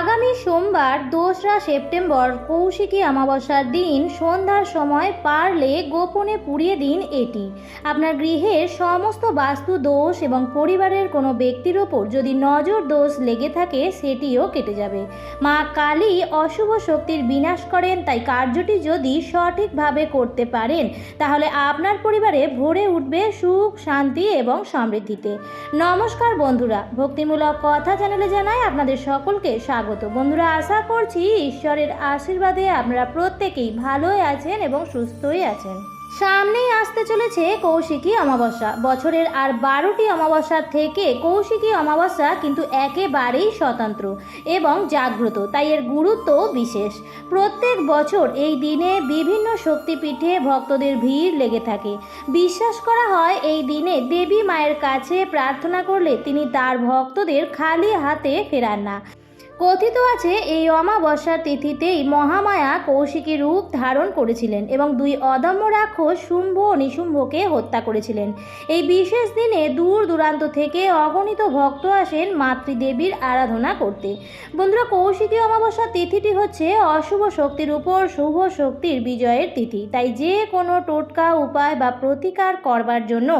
আগামী সোমবার ২রা সেপ্টেম্বর কৌশিকী অমাবস্যার দিন সন্ধ্যার সময় পারলে গোপনে পুড়িয়ে দিন এটি। আপনার গৃহের সমস্ত বাস্তু দোষ এবং পরিবারের কোনো ব্যক্তির ওপর যদি নজর দোষ লেগে থাকে সেটিও কেটে যাবে। মা কালী অশুভ শক্তির বিনাশ করেন, তাই কার্যটি যদি সঠিকভাবে করতে পারেন তাহলে আপনার পরিবারে ভরে উঠবে সুখ, শান্তি এবং সমৃদ্ধিতে। নমস্কার বন্ধুরা, ভক্তিমূলক কথা চ্যানেলে জানাই আপনাদের সকলকে স্বাগত। বন্ধুরা, আশা করছি ঈশ্বরের আশীর্বাদে আপনারা প্রত্যেকেই ভালোই আছেন এবং সুস্থই আছেন। সামনেই আসতে চলেছে কৌশিকী অমাবস্যা। বছরের আর 12টি অমাবস্যার থেকে কৌশিকী অমাবস্যা কিন্তু একেবারেই স্বতন্ত্র এবং জাগ্রত, তাই এর গুরুত্ব বিশেষ। প্রত্যেক বছর এই দিনে বিভিন্ন শক্তিপীঠে ভক্তদের ভিড় লেগে থাকে। বিশ্বাস করা হয় এই দিনে দেবী মায়ের কাছে প্রার্থনা করলে তিনি তার ভক্তদের খালি হাতে ফেরান না। কথিত আছে এই অমাবস্যার তিথিতেই মহামায়া কৌশিকী রূপ ধারণ করেছিলেন এবং দুই অদম্য রাক্ষস শুম্ভ ও নিশুম্ভকে হত্যা করেছিলেন। এই বিশেষ দিনে দূর দূরান্ত থেকে অগণিত ভক্ত আসেন মাতৃদেবীর আরাধনা করতে। বন্ধুরা, কৌশিকী অমাবস্যার তিথিটি হচ্ছে অশুভ শক্তির উপর শুভ শক্তির বিজয়ের তিথি, তাই যে কোনো টোটকা, উপায় বা প্রতিকার করবার জন্য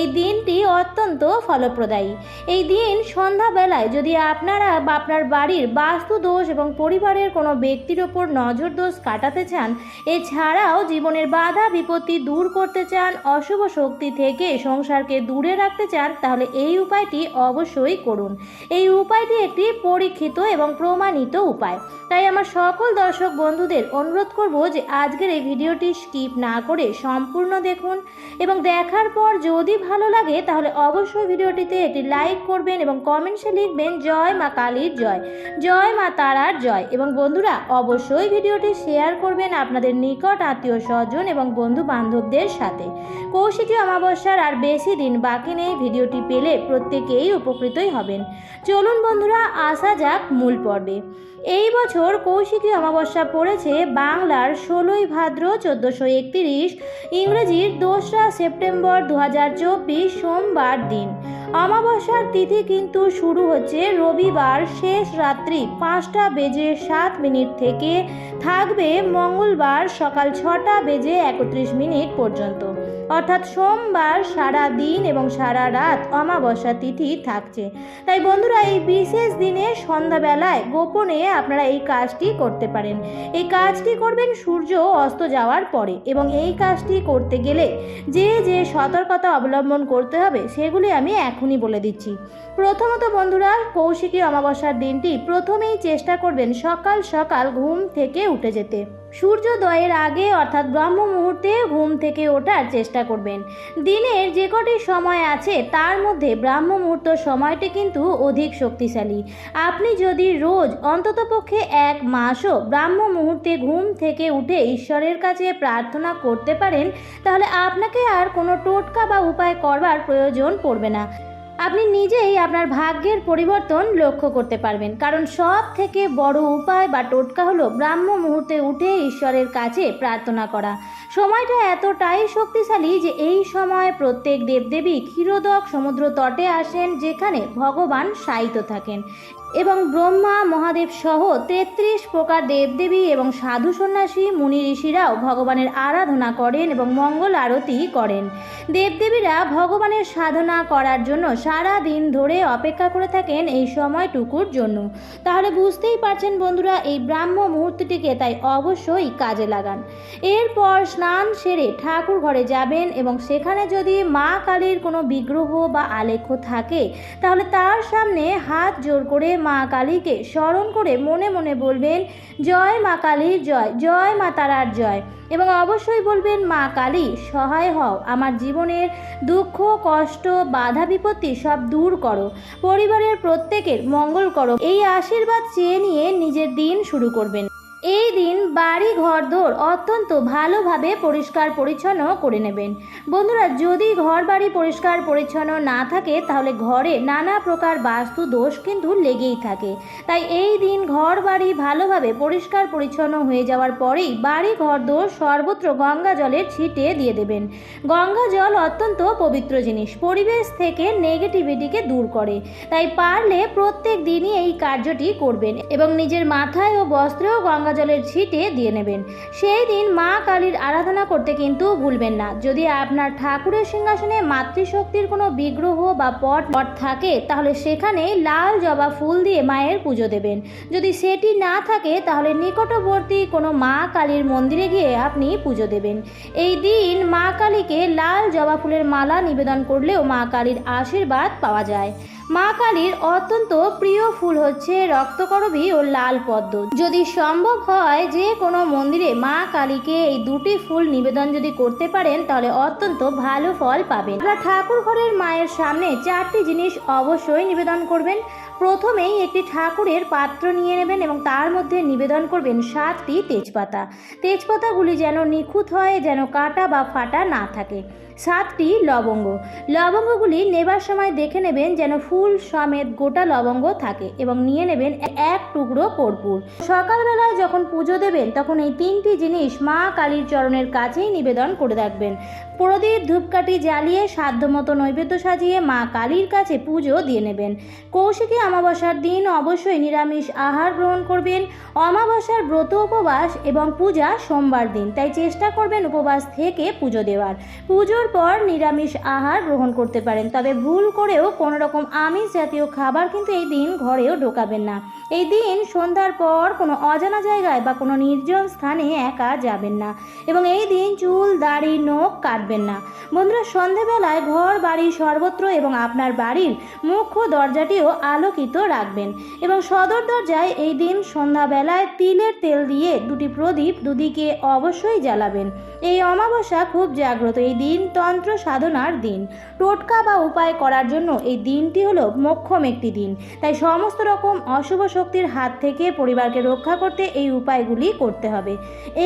এই দিনটি অত্যন্ত ফলপ্রদায়ী। এই দিন সন্ধ্যাবেলায় যদি আপনারা বা আপনার বাড়ির বাস্তু দোষ এবং পরিবারের কোনো ব্যক্তির ওপর নজর দোষ কাটাতে চান, এছাড়াও জীবনের বাধা বিপত্তি দূর করতে চান, অশুভ শক্তি থেকে সংসারকে দূরে রাখতে চান, তাহলে এই উপায়টি অবশ্যই করুন। এই উপায়টি একটি পরীক্ষিত এবং প্রমাণিত উপায়, তাই আমার সকল দর্শক বন্ধুদের অনুরোধ করব যে আজকের এই ভিডিওটি স্কিপ না করে সম্পূর্ণ দেখুন এবং দেখার পর যদি ভালো লাগে তাহলে অবশ্যই ভিডিওটিতে একটি লাইক করবেন এবং কমেন্টসে লিখবেন জয় মা কালীর জয়, জয় মা তারার জয়। এবং বন্ধুরা, অবশ্যই ভিডিওটি শেয়ার করবেন আপনাদের নিকট আত্মীয় স্বজন এবং বন্ধু বান্ধবদের সাথে। কৌশিকী অমাবস্যার আর বেশি দিন বাকি নেই, ভিডিওটি পেলে প্রত্যেকেই উপকৃতই হবেন। চলুন বন্ধুরা, আসা যাক মূল পর্বে। এই বছর কৌশিকী অমাবস্যা পড়েছে বাংলার 16ই ভাদ্র 1431, ইংরেজির 2রা সেপ্টেম্বর 2024 সোমবার দিন। অমাবস্যার তিথি কিন্তু শুরু হচ্ছে রবিবার শেষ রাত্রি 5টা বেজে 7 মিনিট থেকে থাকবে মঙ্গলবার সকাল 6টা বেজে 31 মিনিট পর্যন্ত, অর্থাৎ সোমবার সারা দিন এবং সারা রাত অমাবস্যা তিথি থাকছে। তাই বন্ধুরা, এই বিশেষ দিনে সন্ধ্যাবেলায় গোপনে আপনারা এই কাজটি করতে পারেন। এই কাজটি করবেন সূর্য অস্ত যাওয়ার পরে এবং এই কাজটি করতে গেলে যে যে সতর্কতা অবলম্বন করতে হবে সেগুলি আমি এখনই বলে দিচ্ছি। প্রথমত বন্ধুরা, কৌশিকী অমাবস্যার দিনটি প্রথমেই চেষ্টা করবেন সকাল সকাল ঘুম থেকে উঠে যেতে। সূর্যোদয়ের আগে অর্থাৎ ব্রহ্ম মুহূর্তে ঘুম থেকে ওঠার চেষ্টা করবেন। দিনের যে কটি সময় আছে তার মধ্যে ব্রাহ্ম মুহূর্ত সময়টি কিন্তু অধিক শক্তিশালী। আপনি যদি রোজ অন্ততপক্ষে 1 মাসও ব্রাহ্ম মুহূর্তে ঘুম থেকে উঠে ঈশ্বরের কাছে প্রার্থনা করতে পারেন তাহলে আপনাকে আর কোনো টোটকা বা উপায় করবার প্রয়োজন পড়বে না। আপনি নিজেই আপনার ভাগ্যের পরিবর্তন লক্ষ্য করতে পারবেন, কারণ সব থেকে বড় উপায় বা টোটকা হলো ব্রাহ্ম মুহূর্তে উঠে ঈশ্বরের কাছে প্রার্থনা করা। সময়টা এতটাই শক্তিশালী যে এই সময় প্রত্যেক দেবদেবী ক্ষীরোদক সমুদ্র তটে আসেন, যেখানে ভগবান শায়িত থাকেন এবং ব্রহ্মা মহাদেব সহ 33 প্রকার দেবদেবী এবং সাধু সন্ন্যাসী মুনি ঋষিরাও ভগবানের আরাধনা করেন এবং মঙ্গল আরতি করেন। দেবদেবীরা ভগবানের সাধনা করার জন্য সারা দিন ধরে অপেক্ষা করে থাকেন এই সময়টুকুর জন্য। তাহলে বুঝতেই পারছেন বন্ধুরা, এই ব্রাহ্ম মুহূর্তটিকে তাই অবশ্যই কাজে লাগান। এরপর স্নান সেরে ঠাকুর ঘরে যাবেন এবং সেখানে যদি মা কালীর কোনো বিগ্রহ বা আলেখ্য থাকে তাহলে তার সামনে হাত জোড় করে মা কালীকে স্মরণ করে মনে মনে বলবেন জয় মা কালীর জয়, জয় মা তারার জয়। এবং অবশ্যই বলবেন মা কালী সহায় হও, আমার জীবনের দুঃখ কষ্ট বাধা বিপত্তি সব দূর করো, পরিবারের প্রত্যেকের মঙ্গল করো। এই আশীর্বাদ চেয়ে নিয়ে নিজের দিন শুরু করবেন। এই দিন বাড়ি ঘরদোর অত্যন্ত ভালোভাবে পরিষ্কার পরিচ্ছন্ন করে নেবেন। বন্ধুরা, যদি ঘর বাড়ি পরিষ্কার পরিচ্ছন্ন না থাকে তাহলে ঘরে নানা প্রকার বাস্তু দোষ কিন্তু লেগেই থাকে। তাই এই দিন ঘর বাড়ি ভালোভাবে পরিষ্কার পরিচ্ছন্ন হয়ে যাওয়ার পরেই বাড়ি ঘরদোর সর্বত্র গঙ্গা জলের ছিটে দিয়ে দেবেন। গঙ্গা জল অত্যন্ত পবিত্র জিনিস, পরিবেশ থেকে নেগেটিভিটিকে দূর করে। তাই পারলে প্রত্যেক দিনই এই কার্যটি করবেন এবং নিজের মাথায় ও বস্ত্রেও গঙ্গা জলের ছিটে দিয়ে নেবেন। সেই দিন মা কালীর আরাধনা করতে কিন্তু ভুলবেন না। যদি আপনার ঠাকুরের সিংহাসনে মাতৃশক্তির কোনো বিগ্রহ বা পট থাকে তাহলে সেখানে লাল জবা ফুল দিয়ে মায়ের পুজো দেবেন। যদি সেটি না থাকে তাহলে নিকটবর্তী কোনো মা কালীর মন্দিরে গিয়ে আপনি পুজো দেবেন। এই দিন মা কালীকে লাল জবা ফুলের মালা নিবেদন করলেও মা কালীর আশীর্বাদ পাওয়া যায়। মা কালীর অত্যন্ত প্রিয় ফুল হচ্ছে রক্তকরবী ও লাল পদ্ম। যদি সম্ভব হয় যে কোনো মন্দিরে মা কালীকে এই দুটি ফুল নিবেদন যদি করতে পারেন তাহলে অত্যন্ত ভালো ফল পাবেন। আপনারা ঠাকুর ঘরের মায়ের সামনে 4টি জিনিস অবশ্যই নিবেদন করবেন। প্রথমেই একটি ঠাকুরের পাত্র নিয়ে নেবেন এবং তার মধ্যে নিবেদন করবেন 7টি তেজপাতা। তেজপাতাগুলি যেন নিখুঁত হয়, যেন কাটা বা ফাটা না থাকে। 7টি লবঙ্গ। লবঙ্গগুলি নেবার সময় দেখে নেবেন যেন ফুল সমেত গোটা লবঙ্গ থাকে এবং নিয়ে নেবেন 1 টুকরো কর্পূর। সকালবেলায় যখন পুজো দেবেন তখন এই 3টি জিনিস মা কালীর চরণের কাছেই নিবেদন করে রাখবেন। প্রদীপ ধূপকাঠি জ্বালিয়ে সাধ্যমতো নৈবেদ্য সাজিয়ে মা কালীর কাছে পুজো দিয়ে নেবেন। কৌশিকী অমাবস্যার দিন অবশ্যই নিরামিষ আহার গ্রহণ করবেন। অমাবস্যার ব্রত উপবাস এবং পূজা সোমবার দিন, তাই চেষ্টা করবেন উপবাস থেকে পুজো দেওয়ার। পুজোর পর নিরামিষ আহার গ্রহণ করতে পারেন, তবে ভুল করেও কোনো রকম আমিষ জাতীয় খাবার কিন্তু এই দিন ঘরেও ঢোকাবেন না। এই দিন সন্ধ্যার পর কোনো অজানা জায়গায় বা কোনো নির্জন স্থানে একা যাবেন না এবং এই দিন চুল দাড়ি নখ কাটবেন না। বন্ধুরা, সন্ধ্যাবেলায় ঘর বাড়ি সর্বত্র এবং আপনার বাড়ির মুখ্য দরজাটিও আলোকিত রাখবেন এবং সদর দরজায় এই দিন সন্ধ্যাবেলায় তিলের তেল দিয়ে 2টি প্রদীপ দুদিকে অবশ্যই জ্বালাবেন। এই অমাবস্যা খুব জাগ্রত, এই দিন তন্ত্র সাধনার দিন। টোটকা বা উপায় করার জন্য এই দিনটি হলো মোক্ষম একটি দিন, তাই সমস্ত রকম অশুভ শক্তির হাত থেকে পরিবারকে রক্ষা করতে এই উপায়গুলি করতে হবে।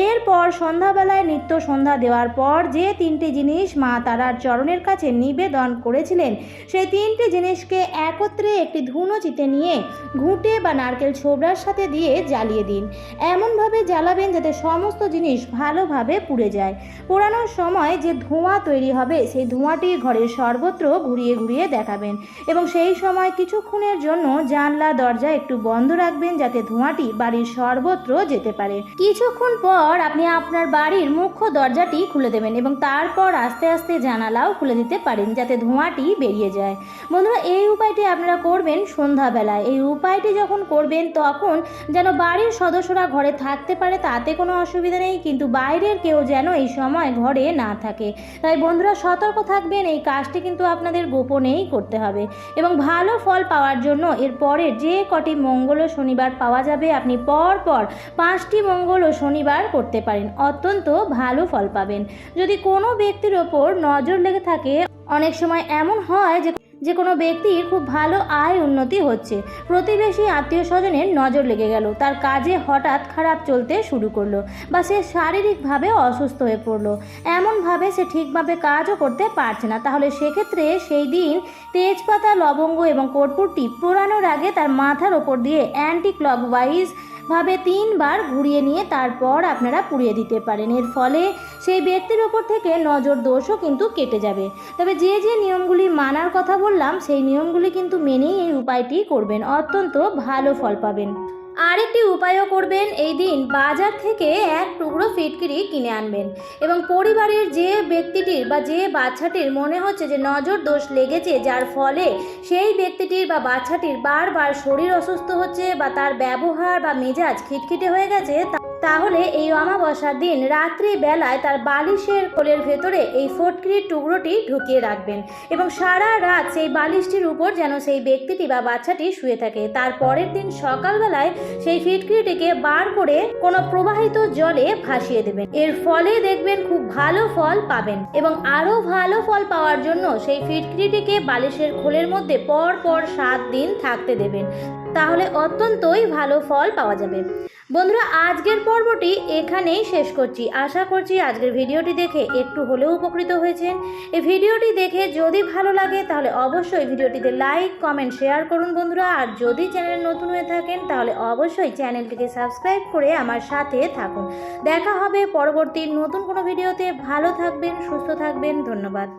এরপর সন্ধ্যাবেলায় নিত্য সন্ধ্যা দেওয়ার পর যে 3টি জিনিস মা তারার চরণের কাছে নিবেদন করেছিলেন সেই 3টি জিনিসকে একত্রে একটি ধুনো চিতে নিয়ে ঘুঁটে বা নারকেল ছোবড়ার সাথে দিয়ে জ্বালিয়ে দিন। এমনভাবে জ্বালাবেন যাতে সমস্ত জিনিস ভালোভাবে পুড়ে যায়। পোড়ানোর সময় যে ধোঁয়া তৈরি হবে সেই ধোঁয়াটি ঘরের সর্বত্র ঘুরিয়ে ঘুরিয়ে দেখাবেন এবং সেই সময় কিছুক্ষণের জন্য জানলা দরজা একটু বন্ধ রাখবেন যাতে ধোঁয়াটি বাড়ির সর্বত্র যেতে পারে। কিছুক্ষণ পর আপনি আপনার বাড়ির মুখ্য দরজাটি খুলে দেবেন এবং তারপর আস্তে আস্তে জানালাও খুলে দিতে পারেন যাতে ধোঁয়াটি বেরিয়ে যায়। বন্ধুরা, এই উপায়টি আপনারা করবেন সন্ধ্যাবেলায়। এই উপায়টি যখন করবেন তখন যেন বাড়ির সদস্যরা ঘরে থাকতে পারে তাতে কোনো অসুবিধা নেই, কিন্তু বাইরের কেউ যেন এই সময় ঘরে না থাকে। তাই বন্ধুরা সতর্ক থাকবেন, এই কাজটি কিন্তু আপনাদের গোপনেই করতে হবে এবং ভালো ফল পাওয়ার জন্য এর পরের যে কটি মঙ্গল ও শনিবার পাওয়া যাবে আপনি পর 5টি মঙ্গল ও শনিবার করতে পারেন, অত্যন্ত ভালো ফল পাবেন। যদি কোনো ব্যক্তির ওপর নজর লেগে থাকে, অনেক সময় এমন হয় যে কোনো ব্যক্তির খুব ভালো আয় উন্নতি হচ্ছে, প্রতিবেশী আত্মীয় স্বজনের নজর লেগে গেল, তার কাজে হঠাৎ খারাপ চলতে শুরু করলো বা সে শারীরিকভাবে অসুস্থ হয়ে পড়লো, এমনভাবে সে ঠিকভাবে কাজও করতে পারছে না, তাহলে সেক্ষেত্রে সেই দিন তেজপাতা লবঙ্গ এবং কর্পূরটি পোড়ানোর আগে তার মাথার ওপর দিয়ে অ্যান্টি ক্লকওয়াইজ ভাবে 3 বার ঘুরিয়ে নিয়ে তারপর আপনারা পুড়িয়ে দিতে পারেন। এর ফলে সেই ব্যক্তির ওপর থেকে নজর দোষও কিন্তু কেটে যাবে। তবে যে যে নিয়মগুলি মানার কথা বললাম সেই নিয়মগুলি কিন্তু মেনেই এই উপায়টি করবেন, অত্যন্ত ভালো ফল পাবেন। আরেকটি উপায়ও করবেন, এই দিন বাজার থেকে 1 টুকরো ফিটকিরি কিনে আনবেন এবং পরিবারের যে ব্যক্তিটির বা যে বাচ্চাটির মনে হচ্ছে যে নজর দোষ লেগেছে, যার ফলে সেই ব্যক্তিটির বা বাচ্চাটির বারবার শরীর অসুস্থ হচ্ছে বা তার ব্যবহার বা মেজাজ খিটখিটে হয়ে গেছে, তাহলে এই অমাবস্যার দিন রাত্রি বেলায় তার বালিশের কোলের ভেতরে এই ফটকিরির টুকরোটি ঢুকিয়ে রাখবেন এবং সারা রাত সেই বালিশটির উপর যেন সেই ব্যক্তিটি বা বাচ্চাটি শুয়ে থাকে। তার পরের দিন সকালবেলায় সেই ফিটকিরিটিকে বার করে কোনো প্রবাহিত জলে ভাসিয়ে দেবেন। এর ফলে দেখবেন খুব ভালো ফল পাবেন এবং আরও ভালো ফল পাওয়ার জন্য সেই ফিটকিরিটিকে বালিশের খোলের মধ্যে পর 7 দিন থাকতে দেবেন, তাহলে অত্যন্তই ভালো ফল পাওয়া যাবে। বন্ধুরা, আজকের পর্বটি এখানেই শেষ করছি। আশা করছি আজকের ভিডিওটি দেখে একটু হলেও উপকৃত হয়েছেন। এই ভিডিওটি দেখে যদি ভালো লাগে তাহলে অবশ্যই ভিডিওটিতে লাইক, কমেন্ট, শেয়ার করুন বন্ধুরা। আর যদি চ্যানেলে নতুন হয়ে থাকেন তাহলে অবশ্যই চ্যানেলটিকে সাবস্ক্রাইব করে আমার সাথে থাকুন। দেখা হবে পরবর্তী নতুন কোনো ভিডিওতে। ভালো থাকবেন, সুস্থ থাকবেন। ধন্যবাদ।